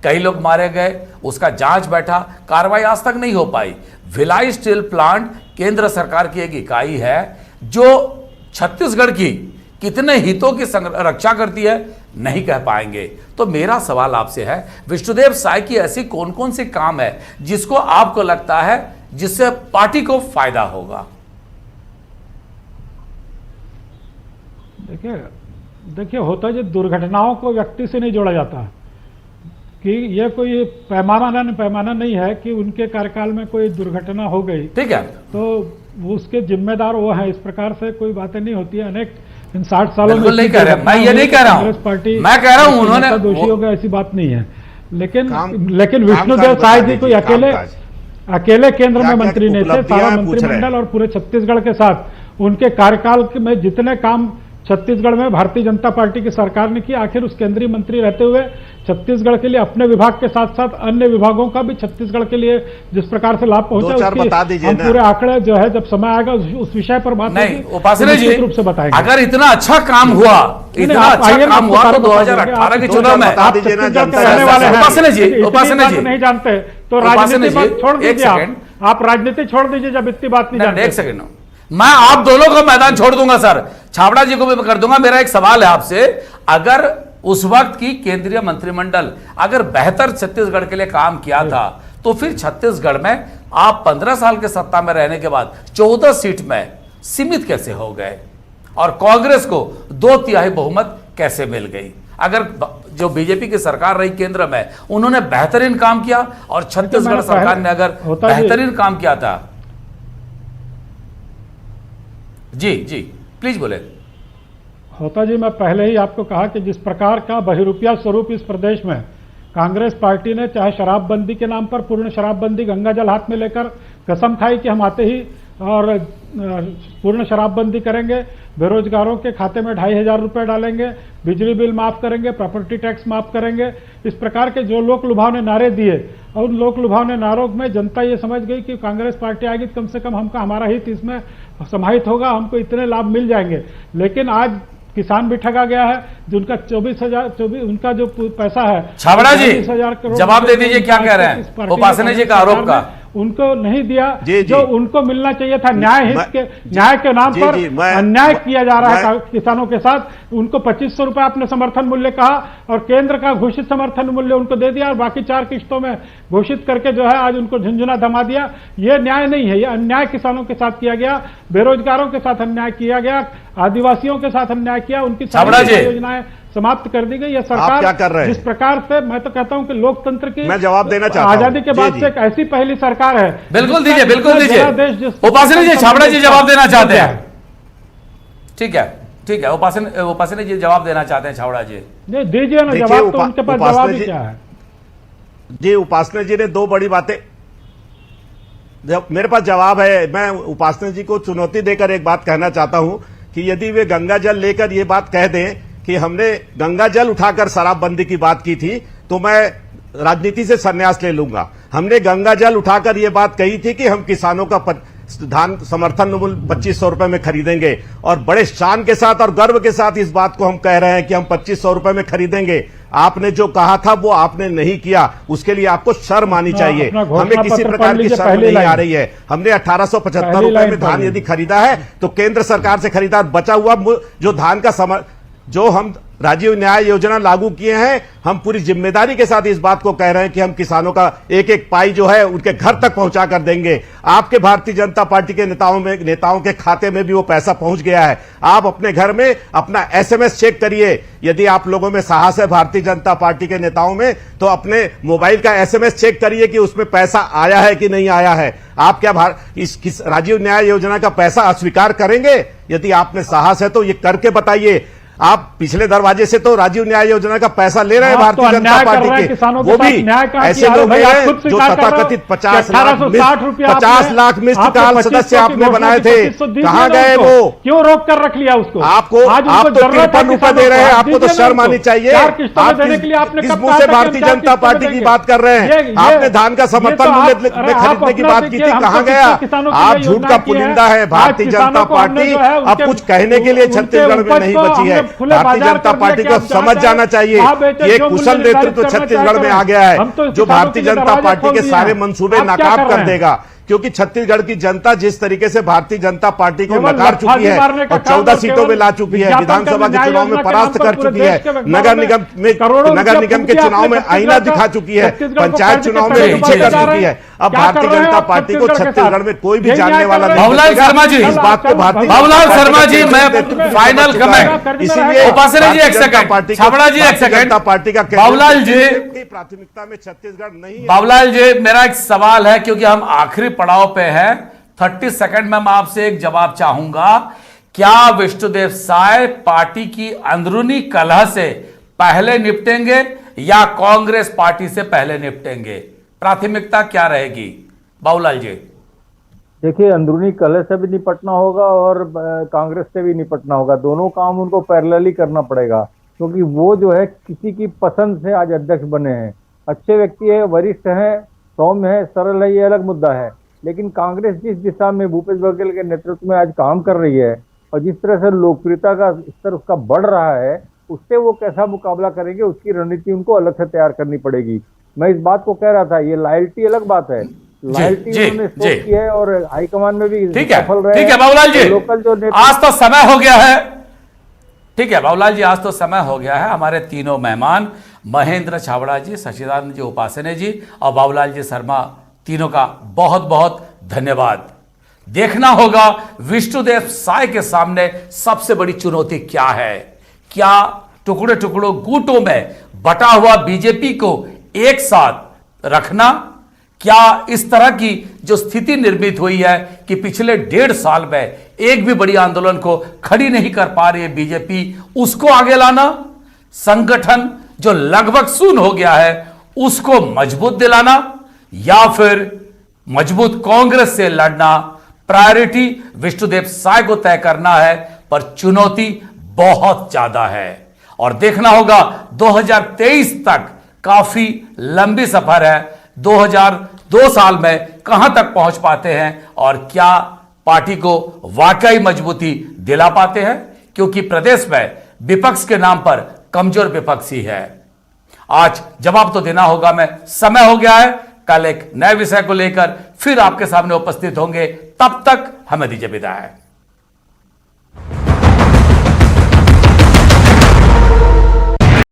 कई लोग मारे गए, उसका जांच बैठा, कार्रवाई आज तक नहीं हो पाई। भिलाई स्टील प्लांट केंद्र सरकार की एक इकाई है जो छत्तीसगढ़ की कितने हितों की रक्षा करती है, नहीं कह पाएंगे। तो मेरा सवाल आपसे है, विष्णुदेव साय की ऐसी कौन कौन सी काम है जिसको आपको लगता है जिससे पार्टी को फायदा होगा? देखिए होता है, दुर्घटनाओं को व्यक्ति से नहीं जोड़ा जाता कि ये कोई पैमाना नहीं है कि उनके कार्यकाल में कोई दुर्घटना हो गई, ठीक है, तो उसके जिम्मेदार वो हैं। इस प्रकार से कोई बातें नहीं होती है। अनेक इन 60 सालों में नहीं कह रहा, मैं ये नहीं कह रहा हूं, कांग्रेस पार्टी, मैं कह रहा हूं उन्होंने दोषी होगा, ऐसी बात नहीं है। लेकिन विष्णुदेव साय जी कोई अकेले केंद्र में मंत्री नहीं थे, सारा मंत्रिमंडल और पूरे छत्तीसगढ़ के साथ उनके कार्यकाल में जितने काम छत्तीसगढ़ में भारतीय जनता पार्टी की सरकार ने किया, आखिर उस केंद्रीय मंत्री रहते हुए छत्तीसगढ़ के लिए अपने विभाग के साथ साथ अन्य विभागों का भी छत्तीसगढ़ के लिए जिस प्रकार से लाभ पहुंचा, बता दीजिए हम पूरे आंकड़े जो है जब समय आएगा उस विषय पर बात नहीं, उपासना जी रूप से बताएंगे। अगर इतना अच्छा काम हुआ, इतना अच्छा काम हुआ तो 2018 के चुनाव में उपासना जी नहीं जानते तो राजनीति छोड़ दीजिए, आप राजनीति छोड़ दीजिए जब इतनी बात नहीं जानते। एक सेकंड, मैं आप दोनों को मैदान छोड़ दूंगा सर, छाबड़ा जी को भी कर दूंगा। मेरा एक सवाल है आपसे, अगर उस वक्त की केंद्रीय मंत्रिमंडल अगर बेहतर छत्तीसगढ़ के लिए काम किया था तो फिर छत्तीसगढ़ में आप 15 साल के सत्ता में रहने के बाद 14 सीट में सीमित कैसे हो गए और कांग्रेस को 2/3 बहुमत कैसे मिल गई? अगर जो बीजेपी की सरकार रही केंद्र में, उन्होंने बेहतरीन काम किया और छत्तीसगढ़ सरकार ने अगर बेहतरीन काम किया था। जी जी प्लीज बोले। होता जी, मैं पहले ही आपको कहा कि जिस प्रकार का बहिरुपया स्वरूप इस प्रदेश में कांग्रेस पार्टी ने चाहे शराबबंदी के नाम पर पूर्ण शराबबंदी, गंगा जल हाथ में लेकर कसम खाई कि हम आते ही और पूर्ण शराबबंदी करेंगे, बेरोजगारों के खाते में 2500 रुपए डालेंगे, बिजली बिल माफ करेंगे, प्रॉपर्टी टैक्स माफ करेंगे, इस प्रकार के जो लोक लुभावने नारे दिए और उन लोक लुभावने नारों में जनता ये समझ गई कि कांग्रेस पार्टी आएगी तो कम से कम हमारा हित इसमें समाहित होगा, हमको इतने लाभ मिल जाएंगे। लेकिन आज किसान भी ठगा गया है, जिनका 24,000 उनका जो पैसा है, छाबड़ा जी जवाब दे दीजिए, क्या कह रहे हैं उपासना जी का आरोप का? उनको नहीं दिया जो उनको मिलना चाहिए था। न्याय के नाम पर अन्याय किया जा रहा है किसानों के साथ। उनको 2500 रुपए आपने समर्थन मूल्य कहा और केंद्र का घोषित समर्थन मूल्य उनको दे दिया और बाकी 4 किस्तों में घोषित करके जो है आज उनको झुंझुना थमा दिया। ये न्याय नहीं है, ये अन्याय किसानों के साथ किया गया, बेरोजगारों के साथ अन्याय किया गया, आदिवासियों के साथ अन्याय किया, उनकी सारी योजनाएं समाप्त कर दी गई। यह सरकार क्या कर रहे हैं? जिस प्रकार से मैं तो कहता हूं कि लोकतंत्र की, मैं जवाब देना चाहता हूं, आजादी के बाद से एक ऐसी पहली सरकार है। बिल्कुल दीजिए, बिल्कुल दीजिए उपासना जी, छाबड़ा जी जवाब देना चाहते हैं। ठीक है, ठीक है, उपासना जी जवाब देना चाहते हैं छाबड़ा जी। नहीं दीजिए ना जवाब, तो उनके पास जवाब ही क्या है? जी उपासना जी ने 2 बड़ी बातें, मेरे पास जवाब है। मैं उपासना जी को चुनौती देकर एक बात कहना चाहता हूं कि यदि वे गंगा जल लेकर ये बात कह दें कि हमने गंगा जल उठाकर शराबबंदी की बात की थी तो मैं राजनीति से संन्यास ले लूंगा। हमने गंगा जल उठाकर यह बात कही थी कि हम किसानों का धान समर्थन मूल्य 2500 रुपए में खरीदेंगे और बड़े शान के साथ और गर्व के साथ इस बात को हम कह रहे हैं कि हम 2500 रुपए में खरीदेंगे। आपने जो कहा था वो आपने नहीं किया, उसके लिए आपको शर्म आनी चाहिए। हमें किसी प्रकार की शर्म नहीं आ रही है। हमने 1875 रुपए में धान यदि खरीदा है तो केंद्र सरकार से खरीदा, बचा हुआ जो धान का जो हम राजीव न्याय योजना लागू किए हैं, हम पूरी जिम्मेदारी के साथ इस बात को कह रहे हैं कि हम किसानों का एक एक पाई जो है उनके घर तक पहुंचा कर देंगे। आपके भारतीय जनता पार्टी के नेताओं के खाते में भी वो पैसा पहुंच गया है। आप अपने घर में अपना एसएमएस चेक करिए। यदि आप लोगों में साहस है भारतीय जनता पार्टी के नेताओं में, तो अपने मोबाइल का एसएमएस चेक करिए कि उसमें पैसा आया है कि नहीं आया है। आप क्या इस राजीव न्याय योजना का पैसा अस्वीकार करेंगे? यदि आपने साहस है तो ये करके बताइए। आप पिछले दरवाजे से तो राजीव न्याय योजना का पैसा ले रहे हैं भारतीय जनता पार्टी के, वो भी ऐसे लोग हैं जो तथाकथित 50 लाख मिस्ड कॉल सदस्य आपने बनाए थे, कहां गए वो? क्यों रोक कर रख लिया उसको? आप तो 53 रुपए दे रहे हैं, आपको तो शर्म आनी चाहिए। आप किस मुंह से भारतीय जनता पार्टी की बात कर रहे हैं? आपने धान का समर्थन मूल्य में खरीदने की बात की थी, कहां गया? आप झूठ का पुलिंदा है। भारतीय जनता पार्टी अब कुछ कहने के लिए छत्तीसगढ़ में नहीं बची है। खुले भारतीय बाजार जनता कर पार्टी दिया को कि आप समझ जहाँ जाना चाहिए वहाँ बेचे, कि एक जो मूल्य कुशल निर्धारित नेतृत्व करना छत्तीसगढ़ में चाहते आ हैं। गया है, हम तो जो किसानों भारतीय के लिए जनता दरवाजे पार्टी खोल के दिए सारे हैं। मंसूबे आप क्या नाकाम कर कर रहे हैं? देगा, क्योंकि छत्तीसगढ़ की जनता जिस तरीके से भारतीय जनता पार्टी को केवल नकार चुकी है मारने का और काम 14 और सीटों केवल में ला चुकी है, विज्ञापन विधानसभा के करने, चुनाव में न्याय परास्त योजना कर के नाम चुकी पर है, पूरे देश के नगर में निगम में करोड़ों नगर रुपया निगम फूंक के दिया चुनाव में आपने आईना छत्तीसगढ़ दिखा का। चुकी है, छत्तीसगढ़ को पंचायत कर्ज के चुनाव में तहत पीछे डुबाया कर जा रहा चुकी है। है। अब क्या कर भारतीय रहे हैं जनता आप पार्टी को छत्तीसगढ़ के साथ? छत्तीसगढ़ में कोई भी यही जानने न्याय वाला कर नहीं रहे हैं। बाबूलाल शर्मा जी, इस बात को भारतीय बाबूलाल जनता शर्मा पार्टी जी, का मैं नेतृत्व समझ फाइनल चुका कमेंट। है। इसीलिए उपासना जी, एक भारतीय जनता सेकंड। पार्टी को- छाबड़ा जी, एक भारतीय सेकंड। जनता पार्टी का बाबूलाल जी, की प्राथमिकता में छत्तीसगढ़ नहीं है। बाबूलाल जी, मेरा एक सवाल है, क्योंकि हम आखिरी पड़ाव पे हैं, 30 सेकंड में मैं आपसे एक जवाब चाहूंगा। क्या विष्णुदेव साय पार्टी की अंदरूनी कलह से पहले निपटेंगे या कांग्रेस पार्टी से पहले निपटेंगे? प्राथमिकता क्या रहेगी बाबूलाल जी? देखिए, अंदरूनी कलह से भी निपटना होगा और कांग्रेस से भी निपटना होगा। दोनों काम उनको पैरेलली करना पड़ेगा, क्योंकि वो जो है किसी की पसंद से आज अध्यक्ष बने हैं। अच्छे व्यक्ति है, वरिष्ठ हैं, सौम्य है, सरल है, ये अलग मुद्दा है। लेकिन कांग्रेस जिस दिशा में भूपेश बघेल के नेतृत्व में आज काम कर रही है और जिस तरह से लोकप्रियता का स्तर उसका बढ़ रहा है, उससे वो कैसा मुकाबला करेंगे, उसकी रणनीति उनको अलग से तैयार करनी पड़ेगी। मैं इस बात को कह रहा था, ये लॉयल्टी अलग बात है, लॉयल्टी जी, उन्होंने जी। शो की है और हाईकमान में भी ठीक है, सफल रहे ठीक है हैं। बाबूलाल जी, लोकल जो आज तो समय हो गया है। ठीक है बाबूलाल जी, आज तो समय हो गया है। हमारे तीनों मेहमान महेंद्र छाबड़ा जी, सच्चिदानंद जी उपासने जी और बाबूलाल जी शर्मा, तीनों का बहुत बहुत धन्यवाद। देखना होगा विष्णुदेव साय के सामने सबसे बड़ी चुनौती क्या है। क्या टुकड़े टुकड़ों गुटों में बटा हुआ बीजेपी को एक साथ रखना, क्या इस तरह की जो स्थिति निर्मित हुई है कि पिछले 1.5 साल में एक भी बड़ी आंदोलन को खड़ी नहीं कर पा रही है बीजेपी, उसको आगे लाना, संगठन जो लगभग शून्य हो गया है उसको मजबूत दिलाना, या फिर मजबूत कांग्रेस से लड़ना। प्रायोरिटी विष्णुदेव साय को तय करना है, पर चुनौती बहुत ज्यादा है और देखना होगा 2023 तक काफी लंबी सफर है। 2002 साल में कहां तक पहुंच पाते हैं और क्या पार्टी को वाकई मजबूती दिला पाते हैं, क्योंकि प्रदेश में विपक्ष के नाम पर कमजोर विपक्षी है। आज जवाब तो देना होगा। मैं समय हो गया है, कल एक नए विषय को लेकर फिर आपके सामने उपस्थित होंगे। तब तक हमें दीजिए विदाई।